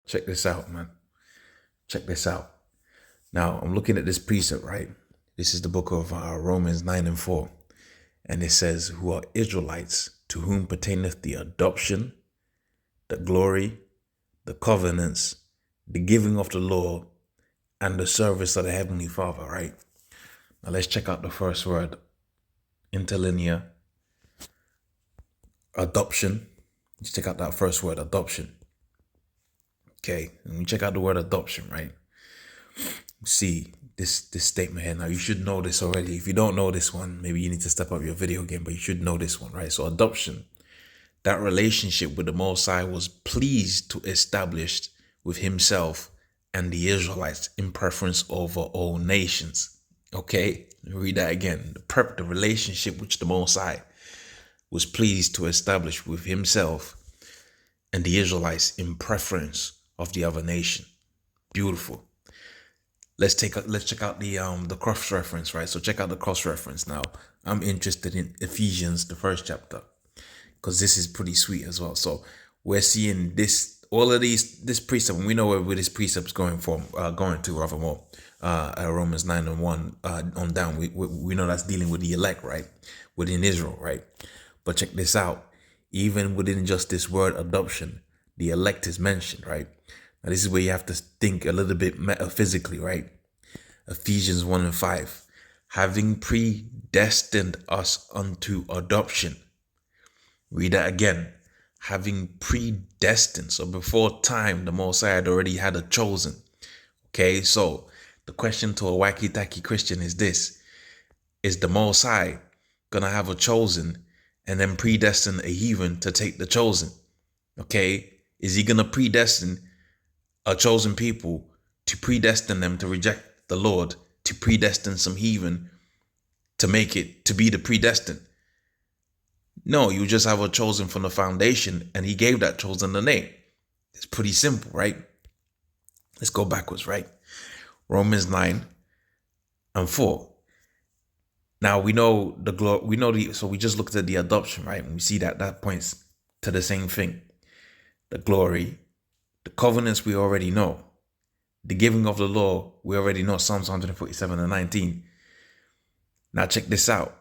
Check this out, man. Check this out. Now, I'm looking at this precept, right? This is the book of Romans 9 and 4. And it says, who are Israelites, to whom pertaineth the adoption, the glory, the covenants, the giving of the law, and the service of the Heavenly Father, right? Now, let's check out the first word, interlinear, adoption. Let's check out that first word, adoption. Okay, and we check out the word adoption, right? See this statement here. Now, you should know this already. If you don't know this one, maybe you need to step up your video game, but you should know this one, right? So adoption, that relationship with the Most High was pleased to establish with himself and the Israelites in preference over all nations. Okay, read that again. The relationship which the Most High was pleased to establish with himself and the Israelites in preference of the other nation. Beautiful. Let's check out the cross reference, right? So check out the cross reference now. I'm interested in Ephesians, the first chapter, because this is pretty sweet as well. So we're seeing this precept, and we know where this precept's going to rather more. Romans 9 and 1 on down. We know that's dealing with the elect, right? Within Israel, right? But check this out. Even within just this word adoption, the elect is mentioned, right? Now, this is where you have to think a little bit metaphysically, right? Ephesians 1 and 5. Having predestined us unto adoption. Read that again. Having predestined. So before time, the Most High had already had a chosen. Okay, so the question to a wacky-tacky Christian is this. Is the Most High going to have a chosen and then predestine a heathen to take the chosen? Okay, is he going to predestine a chosen people to predestine them to reject the Lord, to predestine some heathen to make it, to be the predestined? No, you just have a chosen from the foundation, and he gave that chosen the name. It's pretty simple, right? Let's go backwards, right? Romans 9 and 4. Now we know the glory, so we just looked at the adoption, right? And we see that points to the same thing. The glory, the covenants we already know. The giving of the law, we already know, Psalms 147 and 19. Now check this out.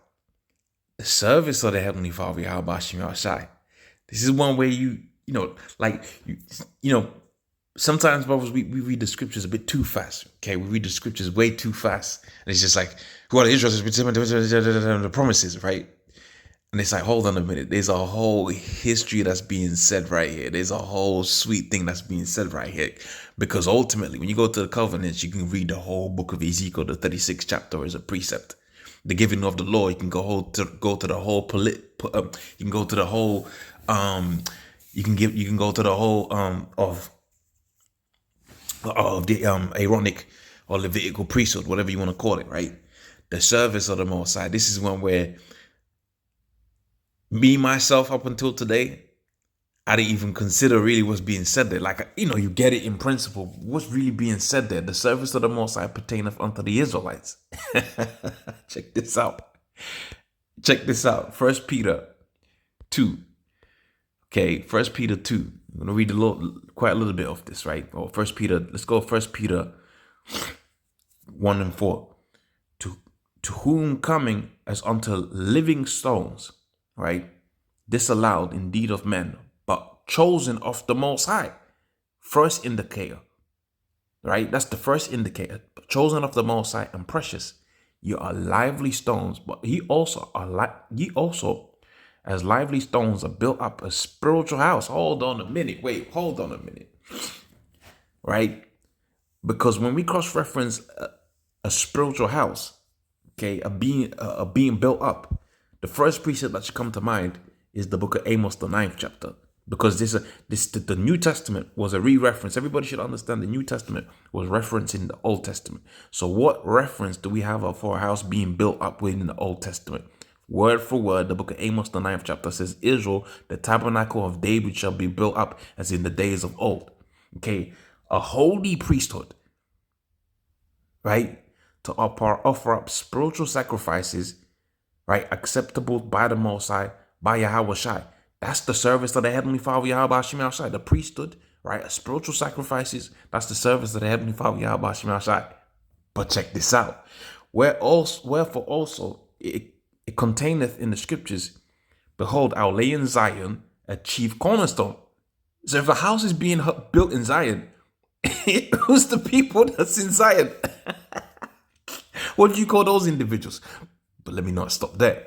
The service of the Heavenly Father, Yahweh Shem Yahushai. This is one way sometimes, brothers, we read the scriptures a bit too fast. Okay, we read the scriptures way too fast. And it's just like, who are the Israelites? The promises, right? And it's like, hold on a minute. There's a whole history that's being said right here. There's a whole sweet thing that's being said right here. Because ultimately, when you go to the covenants, you can read the whole book of Ezekiel, the 36th chapter as a precept. The giving of the law, you can go to the whole you can go to the whole of the Aaronic or Levitical priesthood, whatever you want to call it, right? The service of the Most High. This is one where me, myself, up until today, I didn't even consider really what's being said there. Like, you get it in principle. What's really being said there? The service of the Most High pertaineth unto the Israelites. Check this out. Check this out. 1 Peter 2. Okay, 1 Peter 2. I'm going to read quite a little bit of this, right? Or 1 Peter, let's go 1 Peter 1 and 4. To whom coming as unto living stones, right? Disallowed indeed of men, but chosen of the Most High. First indicator, right? That's the first indicator. Chosen of the Most High and precious. You are lively stones, but ye also as lively stones are built up a spiritual house. Hold on a minute. Right? Because when we cross-reference a spiritual house, okay, a being built up, the first precept that should come to mind is the book of Amos, the 9th chapter. Because the New Testament was a re-reference. Everybody should understand the New Testament was referencing the Old Testament. So what reference do we have for a house being built up within the Old Testament? Word for word, the book of Amos, the 9th chapter says, Israel, the tabernacle of David shall be built up as in the days of old. Okay, a holy priesthood, right? To offer up spiritual sacrifices, right? Acceptable by the Most High, by Yahweh Shai. That's the service of the Heavenly Father, Yahweh Shem Yahushai, the priesthood, right? Spiritual sacrifices, that's the service of the Heavenly Father, Yahweh Shem Shai. But check this out. Wherefore also it containeth in the scriptures, behold, I'll lay in Zion a chief cornerstone. So if a house is being built in Zion, who's the people that's in Zion? What do you call those individuals? But let me not stop there.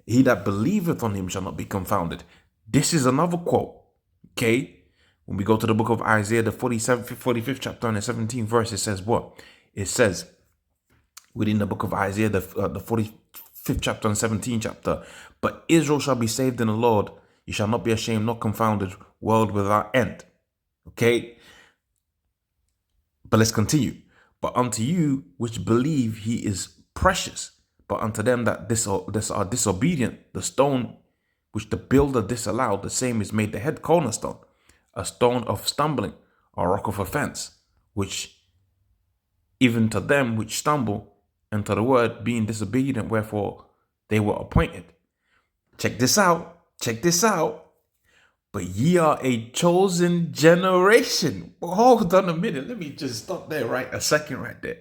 He that believeth on him shall not be confounded. This is another quote. Okay? When we go to the book of Isaiah, the 45th chapter and the 17th verse, it says what? It says, within the book of Isaiah, the 45th chapter and 17th chapter, but Israel shall be saved in the Lord. You shall not be ashamed, nor confounded, world without end. Okay? But let's continue. But unto you which believe he is precious, but unto them that are disobedient, the stone which the builder disallowed, the same is made the head cornerstone, a stone of stumbling, a rock of offense, which even to them which stumble, and to the word being disobedient, wherefore they were appointed. Check this out. Check this out. But ye are a chosen generation. Well, hold on a minute. Let me just stop there a second right there.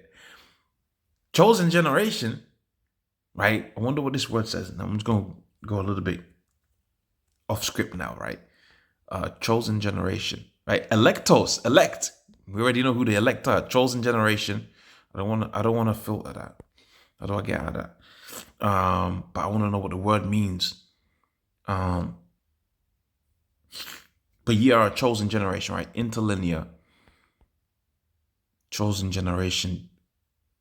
Chosen generation, right? I wonder what this word says. Now I'm just going to go a little bit off script now, right? Chosen generation, right? Electos, elect. We already know who the elect are. Chosen generation. I don't want to filter that. How do I get out of that? But I want to know what the word means. But ye are a chosen generation, right? Interlinear. Chosen generation.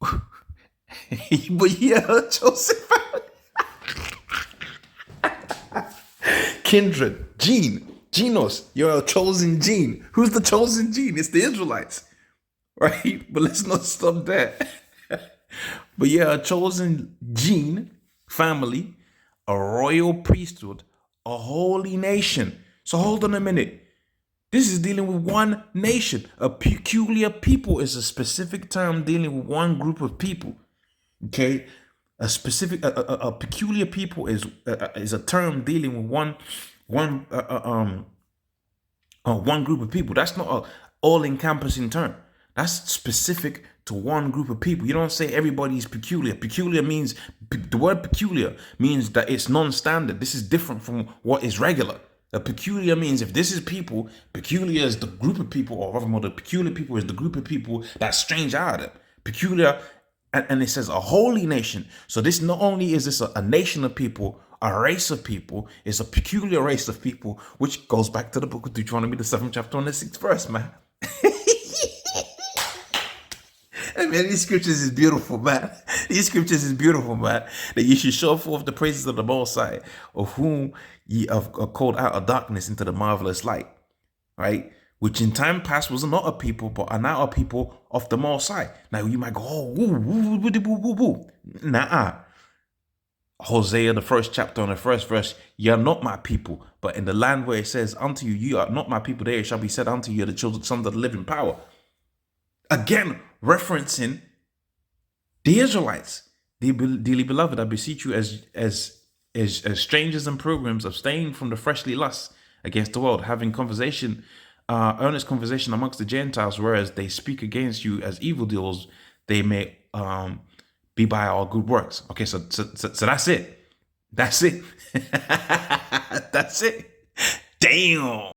But ye are a chosen family. Kindred. Gene. Genos. You're a chosen gene. Who's the chosen gene? It's the Israelites. Right? But let's not stop there. But yeah, a chosen gene, family, a royal priesthood, a holy nation. So hold on a minute. This is dealing with one nation. A peculiar people is a specific term dealing with one group of people. Okay, a peculiar people is a term dealing with one group of people. That's not an all-encompassing term. That's specific to one group of people. You don't say everybody is peculiar. Peculiar means, the word peculiar means that it's non-standard. This is different from what is regular. A peculiar means if this is people, peculiar is the group of people, or rather more, the peculiar people is the group of people that's strange out of them. Peculiar, and it says a holy nation. So this not only is this a nation of people, a race of people, it's a peculiar race of people, which goes back to the book of Deuteronomy, the 7th chapter and the 6th verse, man. Man, these scriptures is beautiful, man. These scriptures is beautiful, man. That you should show forth the praises of the Most High, of whom ye have called out of darkness into the marvelous light, right? Which in time past was not a people, but are now a people of the Most High. Now you might go, oh, woo. Nah. Hosea, the 1st chapter and the 1st verse, ye are not my people, but in the land where it says unto you, you are not my people, there it shall be said unto you, the children, sons of the living power. Again, referencing the Israelites. Dearly beloved, I beseech you as strangers and pilgrims, abstain from the fleshly lusts against the world, having conversation, earnest conversation amongst the Gentiles, whereas they speak against you as evildoers, they may be by our good works. Okay, so that's it. That's it. That's it. Damn.